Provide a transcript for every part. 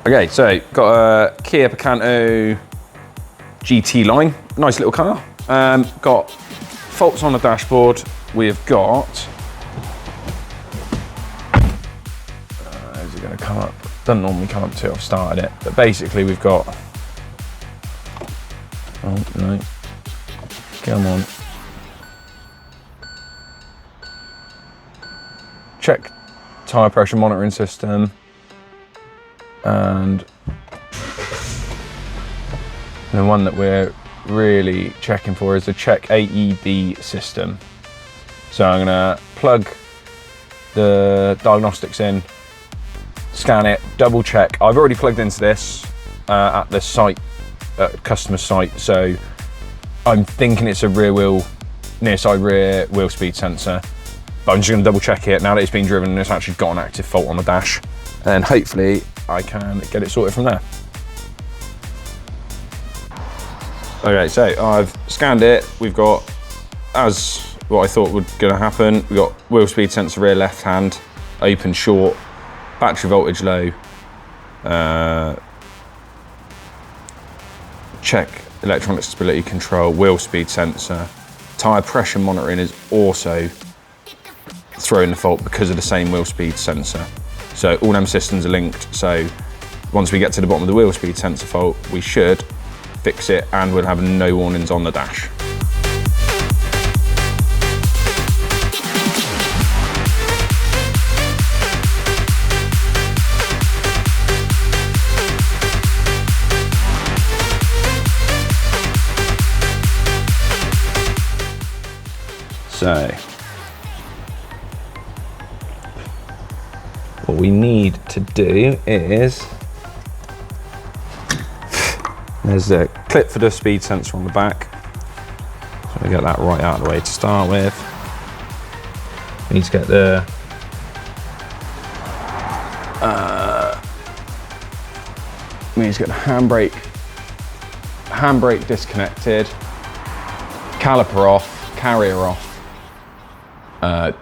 Okay, so got a Kia Picanto GT Line, nice little car. Got faults on the dashboard. We've got, is it going to come up? Doesn't normally come up till I've started it, but basically we've got, oh no, come on. Check tyre pressure monitoring system, and the one that we're really checking for is the check AEB system. So I'm gonna plug the diagnostics in, scan it, double check. I've already plugged into this at the site, customer site, so I'm thinking it's a rear wheel, near side rear wheel speed sensor. But I'm just gonna double check it now that it's been driven and it's actually got an active fault on the dash. And hopefully I can get it sorted from there. Okay, so I've scanned it. We've got, as what I thought was gonna happen, we've got wheel speed sensor rear left hand, open short, battery voltage low, check electronic stability control, wheel speed sensor, tyre pressure monitoring is also throwing the fault because of the same wheel speed sensor. So all them systems are linked, so once we get to the bottom of the wheel speed sensor fault, we should fix it and we'll have no warnings on the dash. So, what we need to do is, there's a clip for the speed sensor on the back. So we get that right out of the way to start with. We need to get the handbrake disconnected, caliper off, carrier off,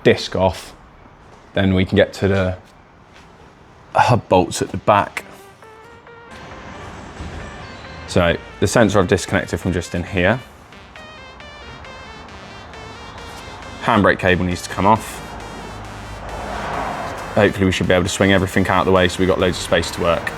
disc off. Then we can get to the hub bolts at the back. So the sensor I've disconnected from just in here. Handbrake cable needs to come off. Hopefully we should be able to swing everything out of the way so we've got loads of space to work.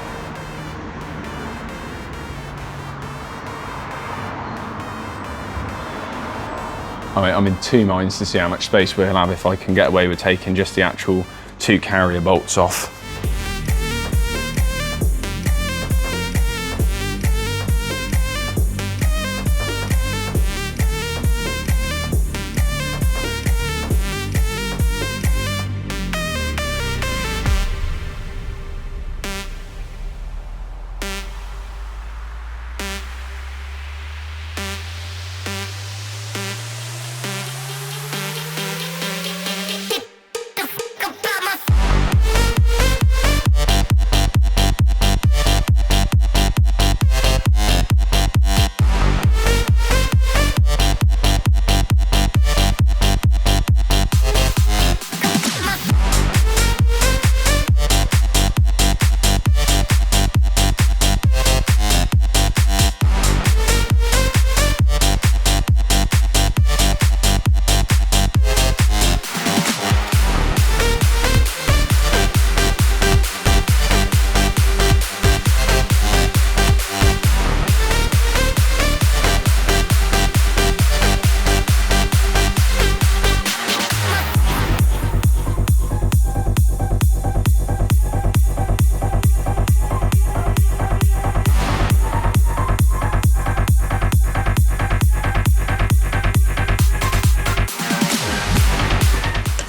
I'm in two minds to see how much space we'll have if I can get away with taking just the actual two carrier bolts off.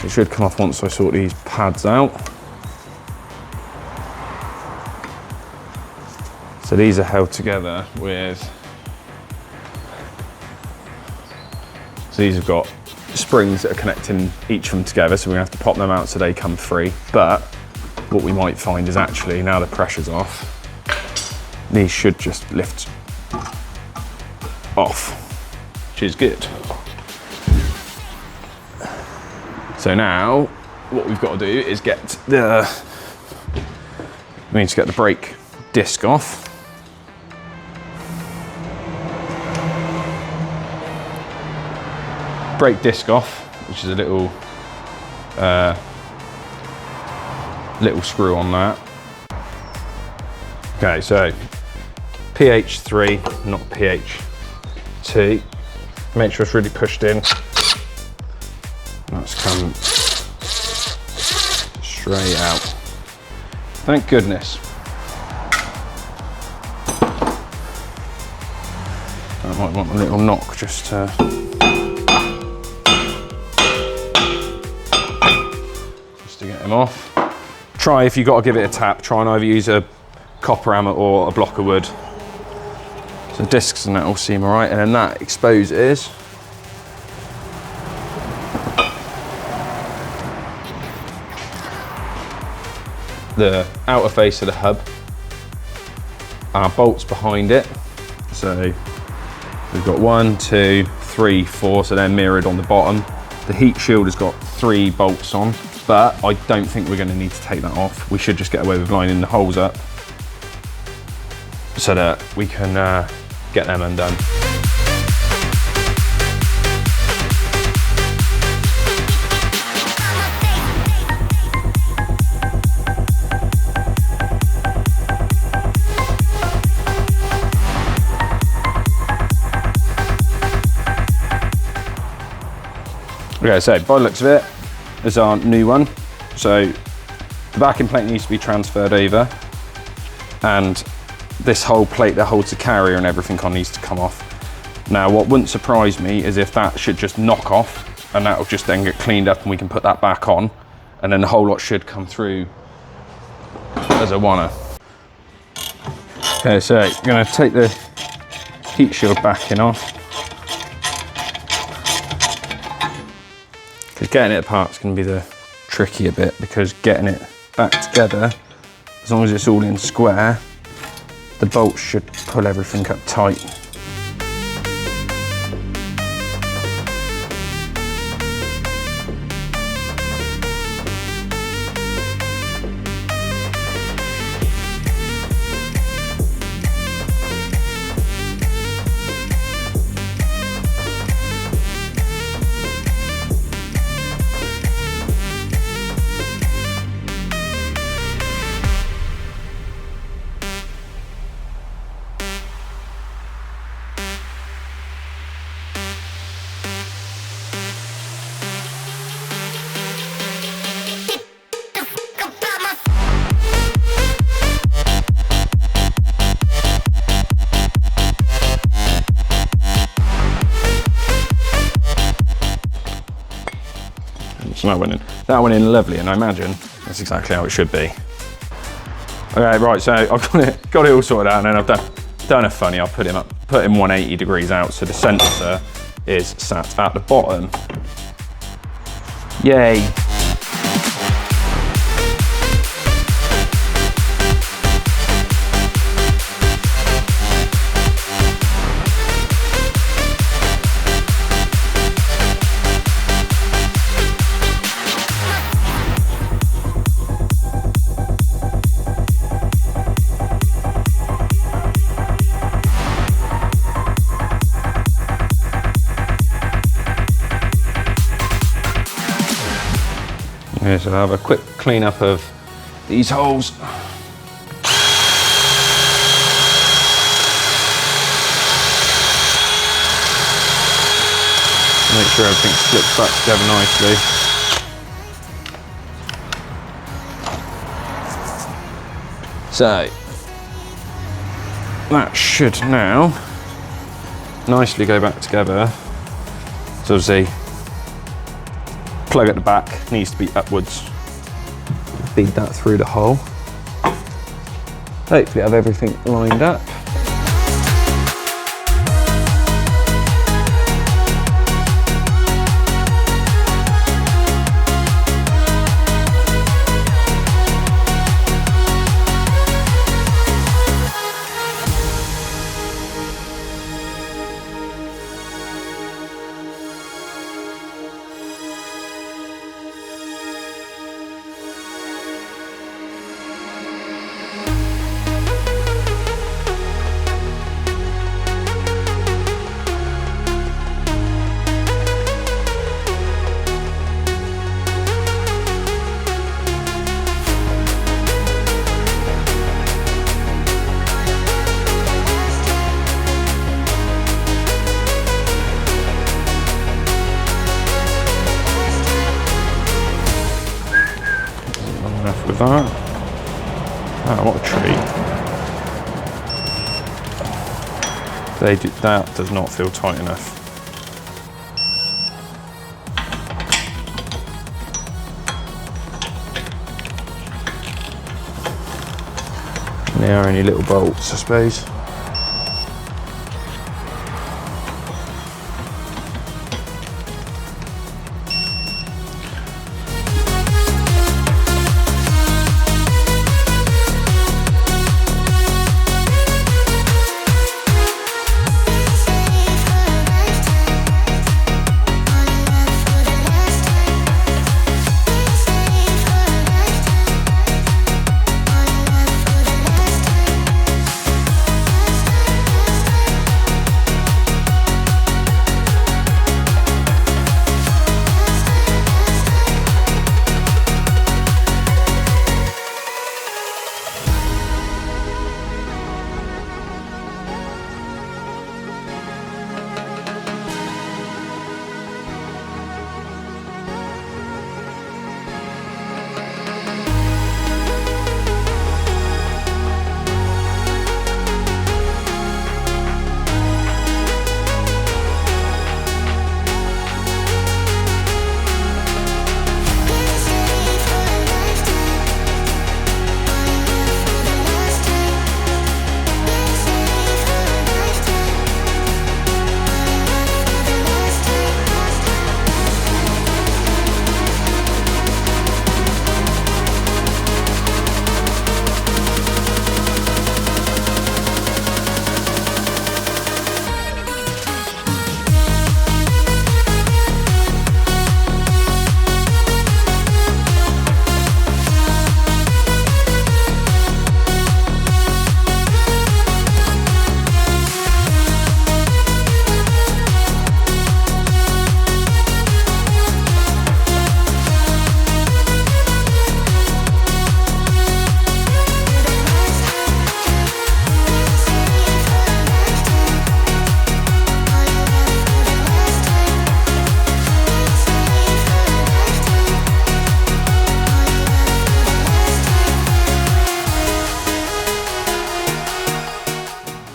It should come off once I sort these pads out. So these are held together with, so these have got springs that are connecting each of them together, so we're gonna have to pop them out so they come free. But what we might find is actually, now the pressure's off, these should just lift off, which is good. So now, what we've got to do is we need to get the brake disc off. Brake disc off, which is a little little screw on that. Okay, so PH3, not PH2. Make sure it's really pushed in. That's come straight out. Thank goodness. I might want a little knock just to get him off. Try, if you've got to give it a tap, try and either use a copper hammer or a block of wood. So discs and that all seem all right, and then that exposes the outer face of the hub. Our bolts behind it. So we've got 1, 2, 3, 4, so they're mirrored on the bottom. The heat shield has got 3 bolts on, but I don't think we're going to need to take that off. We should just get away with lining the holes up so that we can get them undone. Okay, so by the looks of it, this is our new one. So the backing plate needs to be transferred over, and this whole plate that holds the carrier and everything on needs to come off. Now, what wouldn't surprise me is if that should just knock off, and that'll just then get cleaned up and we can put that back on, and then the whole lot should come through as a oneer. Okay, so you're gonna take the heat shield backing off. Because getting it apart is going to be the trickier bit, because getting it back together, as long as it's all in square, the bolts should pull everything up tight. So that went in lovely, and I imagine that's exactly how it should be. Okay, right, so I've got it all sorted out, and then I've done a funny. I'll put him 180 degrees out, so the sensor is sat at the bottom. Yay. Okay, so I'll have a quick clean up of these holes. Make sure everything slips back together nicely. So that should now nicely go back together. So obviously, plug at the back needs to be upwards. Feed that through the hole. Hopefully have everything lined up. with that. Oh, what a treat. That does not feel tight enough. And they are only little bolts, I suppose.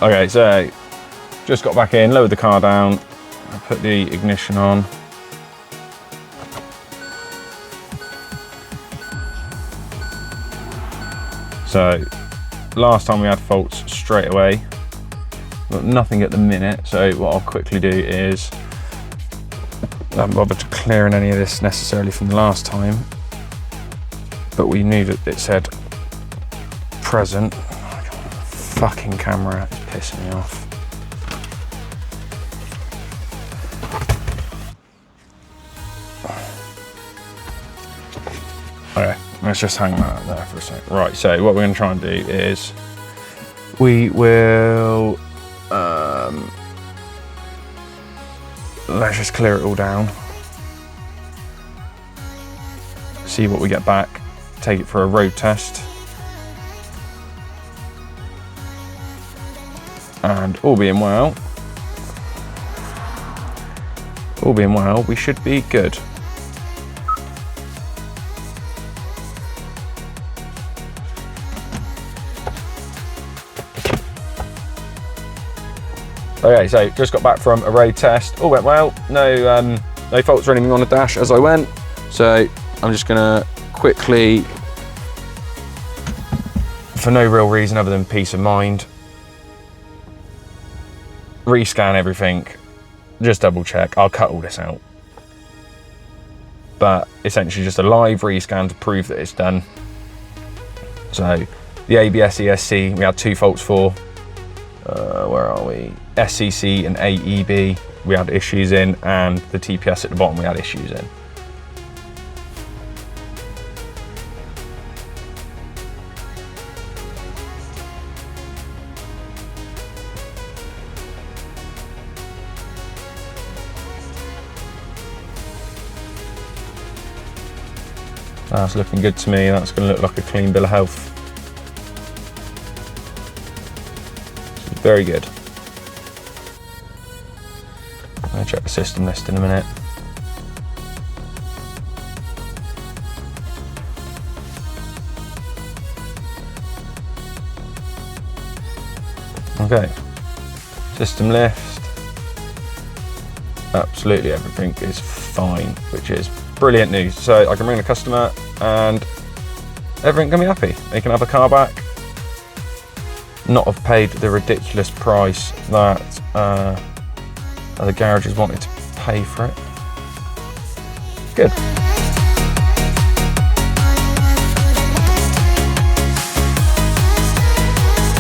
Okay, so just got back in, lowered the car down, I put the ignition on. So last time we had faults straight away, but nothing at the minute. So what I'll quickly do is, I haven't bothered to clearing any of this necessarily from the last time, but we knew that it said present. Fucking camera is pissing me off. Okay, let's just hang that up there for a sec. Right, so what we're going to try and do is we will let's just clear it all down, see what we get back, take it for a road test, and all being well, we should be good. Okay, so just got back from a road test. All went well. No faults or anything on the dash as I went. So I'm just gonna quickly, for no real reason other than peace of mind, rescan everything, just double check. I'll cut all this out. But essentially just a live rescan to prove that it's done. So the ABS ESC, we had 2 faults for. Where are we? SCC and AEB we had issues in, and the TPS at the bottom we had issues in. That's looking good to me. That's going to look like a clean bill of health. Very good. I'm going to check the system list in a minute. Okay, system lift, absolutely everything is fine, which is brilliant news. So I can ring the customer and everything can be happy. They can have the car back, not have paid the ridiculous price that the garages wanted to pay for it. Good.